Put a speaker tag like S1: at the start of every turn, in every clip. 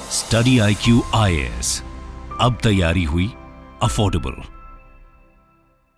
S1: Study IQ IAS, अब तैयारी हुई अफोर्डेबल।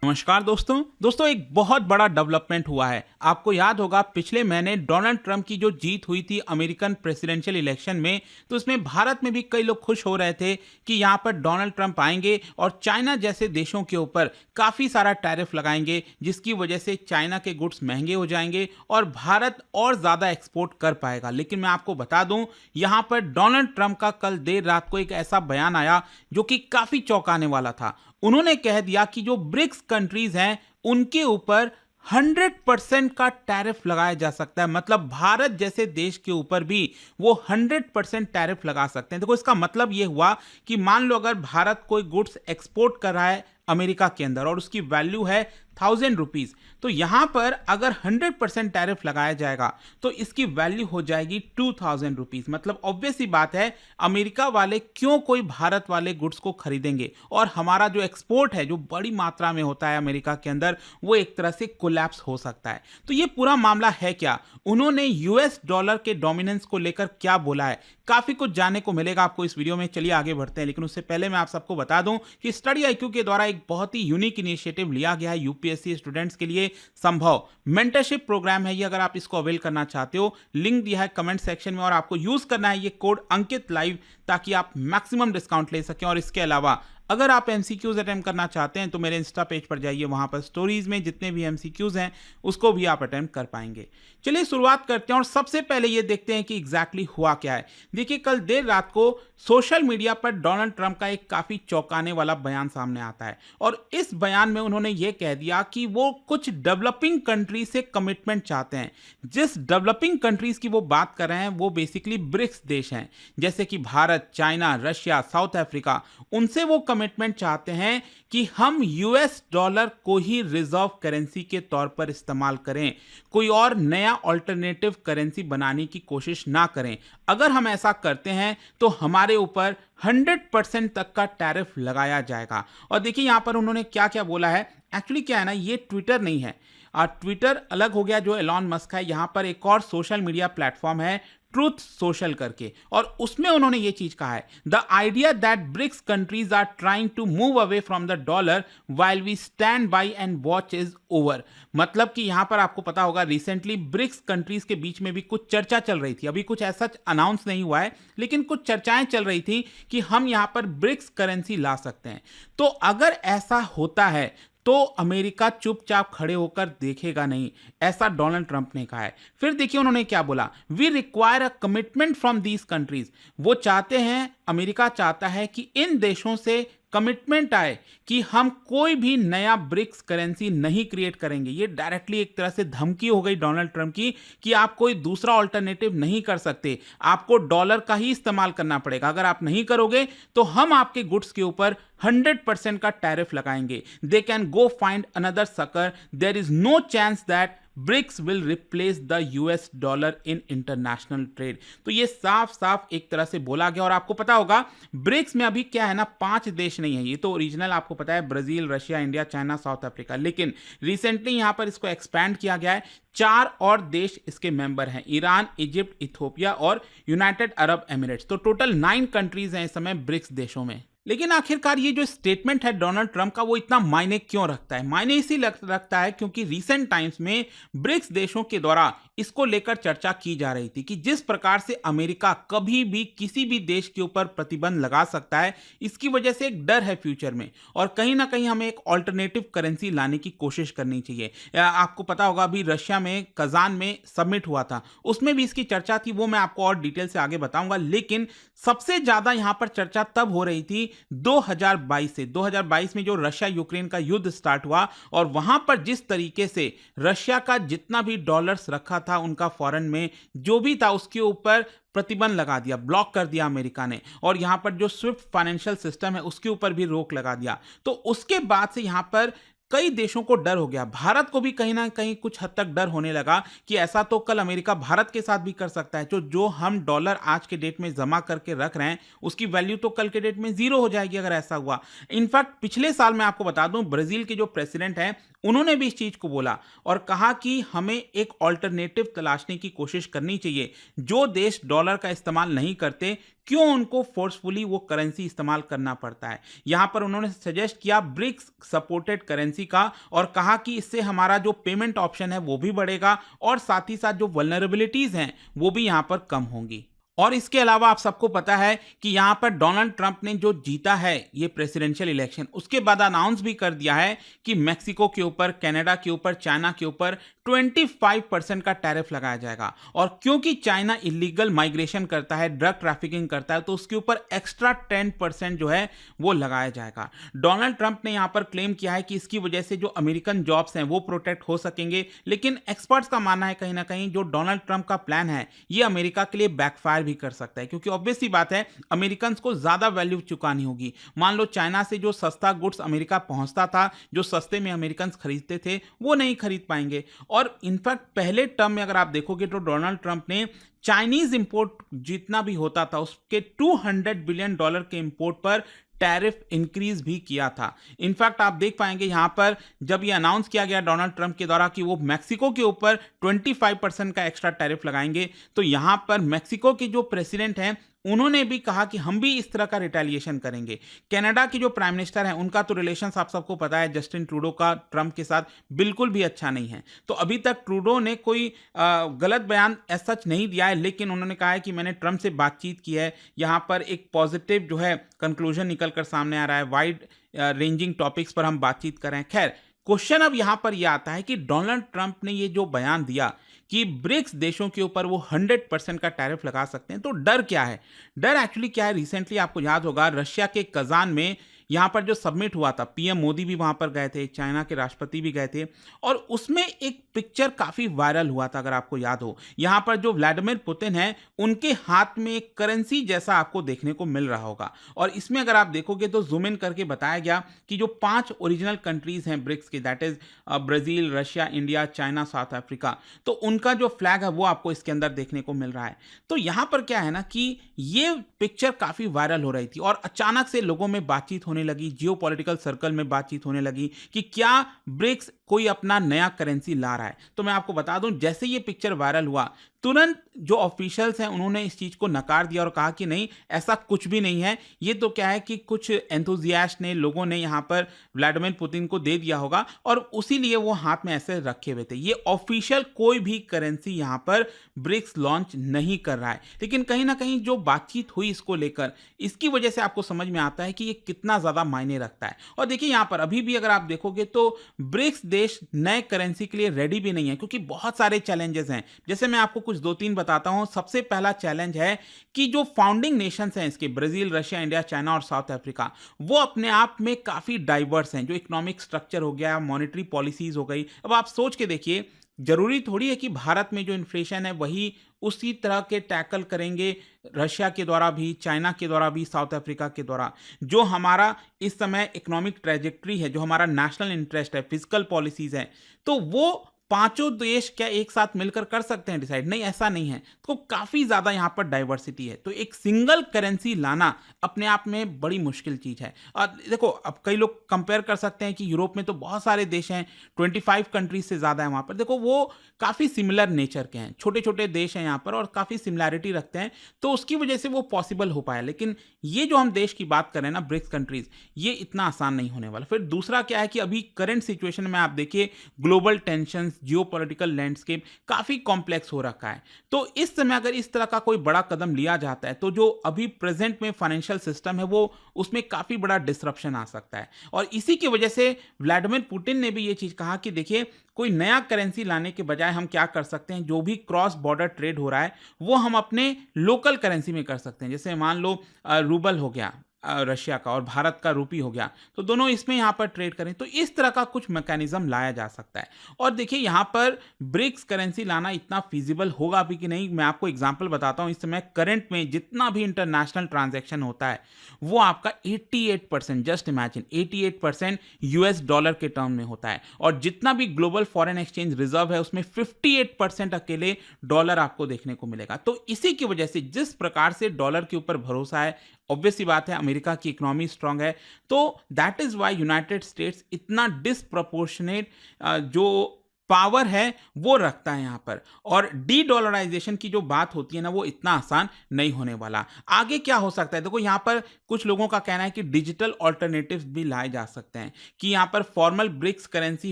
S2: नमस्कार दोस्तों एक बहुत बड़ा डेवलपमेंट हुआ है। आपको याद होगा पिछले महीने डोनाल्ड ट्रंप की जो जीत हुई थी अमेरिकन प्रेसिडेंशियल इलेक्शन में, तो उसमें भारत में भी कई लोग खुश हो रहे थे कि यहां पर डोनाल्ड ट्रंप आएंगे और चाइना जैसे देशों के ऊपर काफी सारा टैरिफ लगाएंगे, जिसकी वजह से चाइना के गुड्स महंगे हो जाएंगे और भारत और ज्यादा एक्सपोर्ट कर पाएगा। लेकिन मैं आपको बता दूं, यहां पर डोनाल्ड ट्रंप का कल देर रात को एक ऐसा बयान आया जो कि काफी चौंकाने वाला था। उन्होंने कह दिया कि जो ब्रिक्स कंट्रीज हैं उनके ऊपर 100% का टैरिफ लगाया जा सकता है। मतलब भारत जैसे देश के ऊपर भी वो 100% टैरिफ लगा सकते हैं। देखो, इसका मतलब ये हुआ कि मान लो अगर भारत कोई गुड्स एक्सपोर्ट कर रहा है अमेरिका के अंदर और उसकी वैल्यू है 1000 रुपीज, तो यहां पर अगर 100% टैरिफ लगाया जाएगा तो इसकी वैल्यू हो जाएगी 2000 रुपीज। मतलब ऑब्वियस सी बात है, अमेरिका वाले क्यों कोई भारत वाले गुड्स को खरीदेंगे और हमारा जो एक्सपोर्ट है जो बड़ी मात्रा में होता है अमेरिका के अंदर, वो एक तरह से कोलैप्स हो सकता है। तो ये पूरा मामला है क्या, उन्होंने यूएस डॉलर के डोमिनेंस को लेकर क्या बोला है, काफी कुछ जानने को मिलेगा आपको इस वीडियो में। चलिए आगे बढ़ते हैं, लेकिन उससे पहले मैं आप सबको बता दूं कि स्टडी IQ के द्वारा एक बहुत ही यूनिक इनिशिएटिव लिया गया है यूपीएससी स्टूडेंट्स के लिए। संभव मेंटरशिप प्रोग्राम है ये। अगर आप इसको अवेल करना चाहते हो, लिंक दिया है कमेंट सेक्शन में और आपको यूज करना है ये कोड अंकित लाइव, ताकि आप मैक्सिमम डिस्काउंट ले सकें। और इसके अलावा अगर आप MCQs अटेम्प्ट करना चाहते हैं तो मेरे इंस्टा पेज पर जाइए, वहां पर स्टोरीज में जितने भी MCQs हैं उसको भी आप अटेम्प्ट कर पाएंगे। चलिए शुरुआत करते हैं और सबसे पहले ये देखते हैं कि एग्जैक्टली हुआ क्या है। देखिए, कल देर रात को सोशल मीडिया पर डोनाल्ड ट्रंप का एक काफी चौंकाने वाला बयान सामने आता है और इस बयान में उन्होंने ये कह दिया कि वो कुछ डेवलपिंग कंट्रीज से कमिटमेंट चाहते हैं। जिस डेवलपिंग कंट्रीज की वो बात कर रहे हैं वो बेसिकली ब्रिक्स देश हैं, जैसे कि Bharat, China, Russia, south Africa. उनसे वो कमिटमेंट चाहते हैं कि हम यूएस डॉलर को ही रिजर्व करेंसी के तौर पर इस्तेमाल करें, कोई और नया ऑल्टरनेटिव करेंसी बनाने की कोशिश ना करें। अगर हम ऐसा करते हैं तो हमारे ऊपर 100% तक का टैरिफ लगाया जाएगा। और देखिए यहां पर उन्होंने क्या क्या बोला है। एक्चुअली क्या है ना, ये ट्विटर नहीं है और ट्विटर अलग हो गया जो एलॉन मस्क है। यहां पर एक और सोशल मीडिया प्लेटफॉर्म है ट्रूथ सोशल करके, और उसमें उन्होंने ये चीज कहा है, the idea that BRICS countries are trying to move away from the dollar while we stand by and watch is over. मतलब कि यहां पर आपको पता होगा रिसेंटली ब्रिक्स कंट्रीज के बीच में भी कुछ चर्चा चल रही थी। अभी कुछ ऐसा अनाउंस नहीं हुआ है, लेकिन कुछ चर्चाएं चल रही थी कि हम यहां पर ब्रिक्स करेंसी ला सकते हैं। तो अगर ऐसा होता है तो अमेरिका चुपचाप खड़े होकर देखेगा नहीं, ऐसा डोनाल्ड ट्रंप ने कहा है। फिर देखिए उन्होंने क्या बोला, we require a commitment from these countries. वो चाहते हैं, अमेरिका चाहता है कि इन देशों से कमिटमेंट आए कि हम कोई भी नया ब्रिक्स करेंसी नहीं क्रिएट करेंगे। ये डायरेक्टली एक तरह से धमकी हो गई डोनाल्ड ट्रंप की कि आप कोई दूसरा ऑल्टरनेटिव नहीं कर सकते, आपको डॉलर का ही इस्तेमाल करना पड़ेगा। अगर आप नहीं करोगे तो हम आपके गुड्स के ऊपर 100% का टैरिफ लगाएंगे। They can go find another sucker, there is no chance that BRICS will replace the US dollar in international trade. तो ये साफ साफ एक तरह से बोला गया। और आपको पता होगा ब्रिक्स में अभी क्या है ना, 5 देश नहीं है, ये तो ओरिजिनल आपको पता है Brazil, Russia, India, China, south Africa. लेकिन रिसेंटली यहां पर इसको एक्सपैंड किया गया है, 4 और देश इसके मेंबर हैं, ईरान, इजिप्ट, इथियोपिया और यूनाइटेड अरब एमिरेट्स। तो टोटल 9 कंट्रीज हैं इस समय ब्रिक्स देशों में। लेकिन आखिरकार ये जो स्टेटमेंट है डोनाल्ड ट्रंप का, वो इतना मायने क्यों रखता है? मायने इसी रखता है क्योंकि रीसेंट टाइम्स में ब्रिक्स देशों के द्वारा इसको लेकर चर्चा की जा रही थी कि जिस प्रकार से अमेरिका कभी भी किसी भी देश के ऊपर प्रतिबंध लगा सकता है, इसकी वजह से एक डर है फ्यूचर में, और कहीं ना कहीं हमें एक ऑल्टरनेटिव करेंसी लाने की कोशिश करनी चाहिए। आपको पता होगा अभी रशिया में कजान में समिट हुआ था, उसमें भी इसकी चर्चा थी, वो मैं आपको और डिटेल से आगे बताऊंगा। लेकिन सबसे ज्यादा यहां पर चर्चा तब हो रही थी 2022 से। 2022 में जो रशिया यूक्रेन का युद्ध स्टार्ट हुआ और वहां पर जिस तरीके से रशिया का जितना भी डॉलर्स रखा था उनका फॉरेन में जो भी था उसके ऊपर प्रतिबंध लगा दिया, ब्लॉक कर दिया अमेरिका ने। और यहां पर जो स्विफ्ट फाइनेंशियल सिस्टम है उसके ऊपर भी रोक लगा दिया। तो उसके बाद से यहां पर कई देशों को डर हो गया, भारत को भी कहीं ना कहीं कुछ हद तक डर होने लगा कि ऐसा तो कल अमेरिका भारत के साथ भी कर सकता है। जो हम डॉलर आज के डेट में जमा करके रख रहे हैं उसकी वैल्यू तो कल के डेट में जीरो हो जाएगी अगर ऐसा हुआ। इनफैक्ट पिछले साल मैं आपको बता दूं, ब्राजील के जो प्रेसिडेंट हैं उन्होंने भी इस चीज को बोला और कहा कि हमें एक ऑल्टरनेटिव तलाशने की कोशिश करनी चाहिए। जो देश डॉलर का इस्तेमाल नहीं करते, क्यों उनको फोर्सफुली वो करेंसी इस्तेमाल करना पड़ता है। यहां पर उन्होंने सजेस्ट किया ब्रिक्स सपोर्टेड करेंसी का और कहा कि इससे हमारा जो पेमेंट ऑप्शन है वो भी बढ़ेगा और साथ ही साथ जो वल्नरेबिलिटीज हैं वो भी यहां पर कम होंगी। और इसके अलावा आप सबको पता है कि यहां पर डोनाल्ड ट्रंप ने जो जीता है ये प्रेसिडेंशियल इलेक्शन, उसके बाद अनाउंस भी कर दिया है कि मेक्सिको के ऊपर, कनाडा के ऊपर, चाइना के ऊपर 25% का टैरिफ लगाया जाएगा। और क्योंकि चाइना इलीगल माइग्रेशन करता है, ड्रग ट्रैफिकिंग करता है, तो उसके ऊपर एक्स्ट्रा 10% जो है वो लगाया जाएगा। डोनाल्ड ट्रंप ने यहां पर क्लेम किया है कि इसकी वजह से जो अमेरिकन जॉब्स हैं वो प्रोटेक्ट हो सकेंगे, लेकिन एक्सपर्ट्स का मानना है कहीं ना कहीं जो डोनाल्ड ट्रंप का प्लान है ये अमेरिका के लिए बैकफायर भी कर सकता है, क्योंकि ऑब्वियस सी बात है अमेरिकन को ज्यादा वैल्यू चुकानी होगी। मान लो चाइना से जो सस्ता गुड्स अमेरिका पहुंचता था, जो सस्ते में अमेरिकन खरीदते थे, वो नहीं खरीद पाएंगे। और इनफैक्ट पहले टर्म में अगर आप देखोगे तो डोनाल्ड ट्रंप ने चाइनीज इंपोर्ट जितना भी होता था उसके $200 बिलियन के इंपोर्ट पर टैरिफ इंक्रीज भी किया था। इनफैक्ट आप देख पाएंगे यहां पर जब यह अनाउंस किया गया डोनाल्ड ट्रंप के द्वारा कि वो मेक्सिको के ऊपर 25% का एक्स्ट्रा टैरिफ लगाएंगे, तो यहां पर मेक्सिको के जो प्रेसिडेंट हैं उन्होंने भी कहा कि हम भी इस तरह का रिटेलिएशन करेंगे। कनाडा के जो प्राइम मिनिस्टर हैं उनका तो रिलेशंस आप सबको पता है जस्टिन ट्रूडो का ट्रंप के साथ बिल्कुल भी अच्छा नहीं है। तो अभी तक ट्रूडो ने कोई गलत बयान एज सच नहीं दिया है, लेकिन उन्होंने कहा है कि मैंने ट्रंप से बातचीत की है। यहां पर एक पॉजिटिव जो है कंक्लूजन निकलकर सामने आ रहा है, वाइड रेंजिंग टॉपिक्स पर हम बातचीत कर रहे हैं। खैर, क्वेश्चन अब यहां पर यह आता है कि डोनाल्ड ट्रंप ने ये जो बयान दिया कि ब्रिक्स देशों के ऊपर वो 100% का टैरिफ लगा सकते हैं, तो डर क्या है? डर एक्चुअली क्या है, रिसेंटली आपको याद होगा रशिया के कजान में यहां पर जो सबमिट हुआ था, पीएम मोदी भी वहां पर गए थे, चाइना के राष्ट्रपति भी गए थे, और उसमें एक पिक्चर काफी वायरल हुआ था अगर आपको याद हो। यहां पर जो व्लादिमीर पुतिन है उनके हाथ में एक करेंसी जैसा आपको देखने को मिल रहा होगा। और इसमें अगर आप देखोगे तो जूम इन करके बताया गया कि जो 5 ओरिजिनल कंट्रीज हैं ब्रिक्स के, that is Brazil, Russia, India, China, south Africa, तो उनका जो फ्लैग है वो आपको इसके अंदर देखने को मिल रहा है। तो यहां पर क्या है ना कि ये पिक्चर काफी वायरल हो रही थी और अचानक से लोगों में बातचीत होने लगी, जियोपॉलिटिकल सर्कल में बातचीत होने लगी कि क्या ब्रिक्स कोई अपना नया करेंसी ला रहा है। तो मैं आपको बता दूं, जैसे ये पिक्चर वायरल हुआ तुरंत जो ऑफिशियल्स हैं उन्होंने इस चीज को नकार दिया और कहा कि नहीं, ऐसा कुछ भी नहीं है, ये तो क्या है कि कुछ एंथुजियास्ट ने, लोगों ने यहां पर व्लादिमीर पुतिन को दे दिया होगा और उसी लिए वो हाथ में ऐसे रखे हुए थे। ये ऑफिशियल कोई भी करेंसी यहां पर ब्रिक्स लॉन्च नहीं कर रहा है। लेकिन कहीं ना कहीं जो बातचीत हुई इसको लेकर, इसकी वजह से आपको समझ में आता है कि ये कितना ज्यादा मायने रखता है। और देखिए यहां पर अभी भी अगर आप देखोगे तो ब्रिक्स देश नए करेंसी के लिए रेडी भी नहीं है, क्योंकि बहुत सारे चैलेंजेस हैं। जैसे मैं आपको कुछ 2-3 बताता हूं। सबसे पहला चैलेंज है कि जो फाउंडिंग नेशंस हैं इसके, ब्राजील, रशिया, इंडिया, चाइना और साउथ अफ्रीका, वो अपने आप में काफी डाइवर्स हैं। जो इकोनॉमिक स्ट्रक्चर हो गया, मॉनेटरी पॉलिसीज हो गई। अब आप सोच के देखिए, जरूरी थोड़ी है कि भारत में जो इन्फ्लेशन है वही उसी तरह के टैकल करेंगे रशिया के द्वारा भी, चाइना के द्वारा भी, साउथ अफ्रीका के द्वारा। जो हमारा इस समय इकोनॉमिक ट्रेजेक्ट्री है, जो हमारा नेशनल इंटरेस्ट है, फिजिकल पॉलिसीज है, तो वो पांचों देश क्या एक साथ मिलकर कर सकते हैं डिसाइड? नहीं, ऐसा नहीं है। तो काफी ज्यादा यहां पर डाइवर्सिटी है। तो एक सिंगल करेंसी लाना अपने आप में बड़ी मुश्किल चीज है। और देखो, अब कई लोग कंपेयर कर सकते हैं कि यूरोप में तो बहुत सारे देश हैं, 25 कंट्रीज से ज्यादा है वहां पर। देखो, वो काफी सिमिलर नेचर के हैं, छोटे छोटे देश हैं यहां पर और काफी सिमिलैरिटी रखते हैं, तो उसकी वजह से वो पॉसिबल हो पाया। लेकिन ये जो हम देश की बात कर रहे हैं ना, ब्रिक्स कंट्रीज, ये इतना आसान नहीं होने वाला। फिर दूसरा क्या है कि अभी करंट सिचुएशन में आप देखिए, ग्लोबल टेंशन, जियोपॉलिटिकल लैंडस्केप काफी कॉम्प्लेक्स हो रखा है। तो इस समय अगर इस तरह का कोई बड़ा कदम लिया जाता है तो जो अभी प्रेजेंट में फाइनेंशियल सिस्टम है वो उसमें काफी बड़ा डिसरप्शन आ सकता है। और इसी की वजह से व्लादिमीर पुतिन ने भी ये चीज कहा कि देखिए, कोई नया करेंसी लाने के बजाय हम क्या कर सकते हैं, जो भी क्रॉस बॉर्डर ट्रेड हो रहा है वो हम अपने लोकल करेंसी में कर सकते हैं। जैसे मान लो रूबल हो गया, रशिया का और भारत का रूपी हो गया, तो दोनों इसमें यहाँ पर ट्रेड करें। तो इस तरह का कुछ मैकेनिज्म लाया जा सकता है। और देखिए यहाँ पर ब्रिक्स करेंसी लाना इतना फीजिबल होगा भी कि नहीं, मैं आपको एग्जांपल बताता हूँ। इस समय करंट में जितना भी इंटरनेशनल ट्रांजैक्शन होता है वो आपका 88%, जस्ट इमेजिन 88% यूएस डॉलर के टर्म में होता है, और जितना भी ग्लोबल फॉरेन एक्सचेंज रिजर्व है उसमें 58% अकेले डॉलर आपको देखने को मिलेगा। तो इसी की वजह से जिस प्रकार से डॉलर के ऊपर भरोसा है, ऑब्वियस सी बात है अमेरिका की इकोनॉमी स्ट्रांग है, तो that is why United States इतना डिसप्रोपोर्शनेट जो पावर है वो रखता है यहाँ पर। और डी डॉलराइजेशन की जो बात होती है ना, वो इतना आसान नहीं होने वाला। आगे क्या हो सकता है, देखो यहाँ पर कुछ लोगों का कहना है कि डिजिटल ऑल्टरनेटिव्स भी लाए जा सकते हैं, कि यहाँ पर फॉर्मल ब्रिक्स करेंसी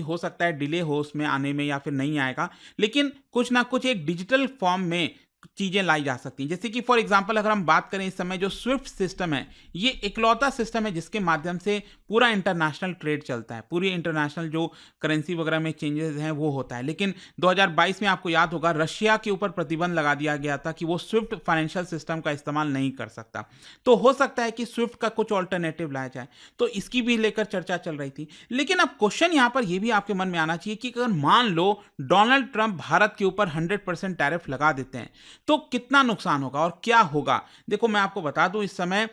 S2: हो सकता है डिले हो उसमें आने में या फिर नहीं आएगा, लेकिन कुछ ना कुछ एक डिजिटल फॉर्म में चीजें लाई जा सकती हैं। जैसे कि फॉर एग्जांपल अगर हम बात करें, इस समय जो स्विफ्ट सिस्टम है ये इकलौता सिस्टम है जिसके माध्यम से पूरा इंटरनेशनल ट्रेड चलता है, पूरी इंटरनेशनल जो करेंसी वगैरह में चेंजेस हैं वो होता है। लेकिन 2022 में आपको याद होगा रशिया के ऊपर प्रतिबंध लगा दिया गया था कि वो स्विफ्ट फाइनेंशियल सिस्टम का इस्तेमाल नहीं कर सकता। तो हो सकता है कि स्विफ्ट का कुछ ऑल्टरनेटिव लाया जाए, तो इसकी भी लेकर चर्चा चल रही थी। लेकिन अब क्वेश्चन यहां पर यह भी आपके मन में आना चाहिए कि अगर मान लो डोनाल्ड ट्रंप भारत के ऊपर 100% टैरिफ लगा देते हैं तो कितना नुकसान होगा और क्या होगा। देखो मैं आपको बता दूं, इस समय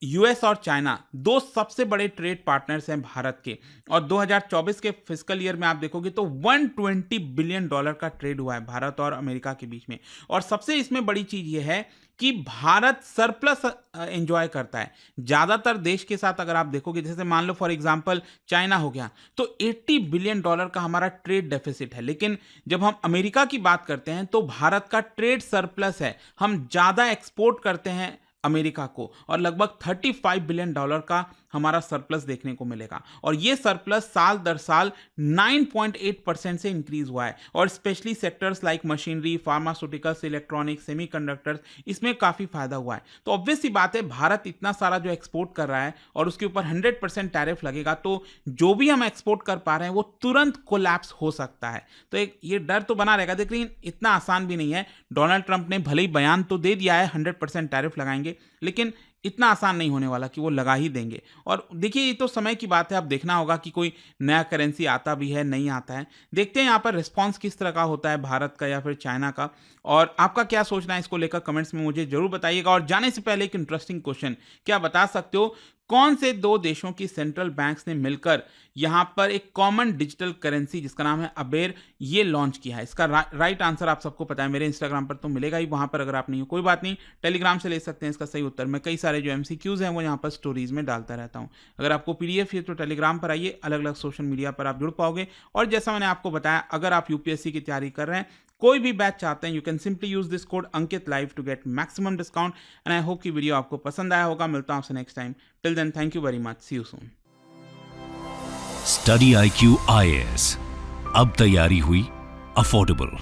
S2: यूएस और चाइना दो सबसे बड़े ट्रेड पार्टनर्स हैं भारत के, और 2024 के फिस्कल ईयर में आप देखोगे तो $120 बिलियन का ट्रेड हुआ है भारत और अमेरिका के बीच में। और सबसे इसमें बड़ी चीज यह है कि भारत सरप्लस एंजॉय करता है ज्यादातर देश के साथ। अगर आप देखोगे, जैसे मान लो फॉर एग्जांपल चाइना हो गया, तो $80 बिलियन का हमारा ट्रेड डेफिसिट है। लेकिन जब हम अमेरिका की बात करते हैं तो भारत का ट्रेड सरप्लस है, हम ज्यादा एक्सपोर्ट करते हैं अमेरिका को, और लगभग $35 बिलियन का हमारा सरप्लस देखने को मिलेगा। और ये सरप्लस साल दर साल 9.8% से इंक्रीज हुआ है, और specially sectors like machinery, pharmaceuticals, electronics, semiconductors, इसमें काफी फायदा हुआ है। तो ऑब्वियस सी बात है भारत इतना सारा जो एक्सपोर्ट कर रहा है और उसके ऊपर 100% टैरिफ लगेगा, तो जो भी हम एक्सपोर्ट कर पा रहे हैं वो तुरंत कोलैप्स हो सकता है। तो एक ये डर तो बना रहेगा। लेकिन इतना आसान भी नहीं है। डोनाल्ड ट्रंप ने भले ही बयान तो दे दिया है 100% टैरिफ लगाएंगे, लेकिन इतना आसान नहीं होने वाला कि वो लगा ही देंगे। और देखिए ये तो समय की बात है, अब देखना होगा कि कोई नया करेंसी आता भी है नहीं आता है। देखते हैं यहाँ पर रिस्पांस किस तरह का होता है, भारत का या फिर चाइना का। और आपका क्या सोचना है इसको लेकर कमेंट्स में मुझे जरूर बताइएगा। और जाने से पहले एक इंटरेस्टिंग क्वेश्चन, क्या बता सकते हो कौन से दो देशों की सेंट्रल बैंक्स ने मिलकर यहां पर एक कॉमन डिजिटल करेंसी जिसका नाम है अबेर ये लॉन्च किया है? इसका राइट आंसर आप सबको पता है, मेरे इंस्टाग्राम पर तो मिलेगा ही, वहां पर अगर आप नहीं हो कोई बात नहीं, टेलीग्राम से ले सकते हैं इसका सही उत्तर। मैं कई सारे जो एमसीक्यूज हैं वो यहाँ पर स्टोरीज में डालता रहता हूँ। अगर आपको पीडीएफ है तो टेलीग्राम पर आइए, अलग अलग सोशल मीडिया पर आप जुड़ पाओगे। और जैसा मैंने आपको बताया, अगर आप यूपीएससी की तैयारी कर रहे हैं, कोई भी बैच चाहते हैं, you can simply use this code Ankit live to get maximum discount. And I hope कि वीडियो आपको पसंद आया होगा। मिलता हूं आपसे next time. Till then thank you very much, see you soon.
S1: Study IQ IAS, अब तैयारी हुई अफोर्डेबल।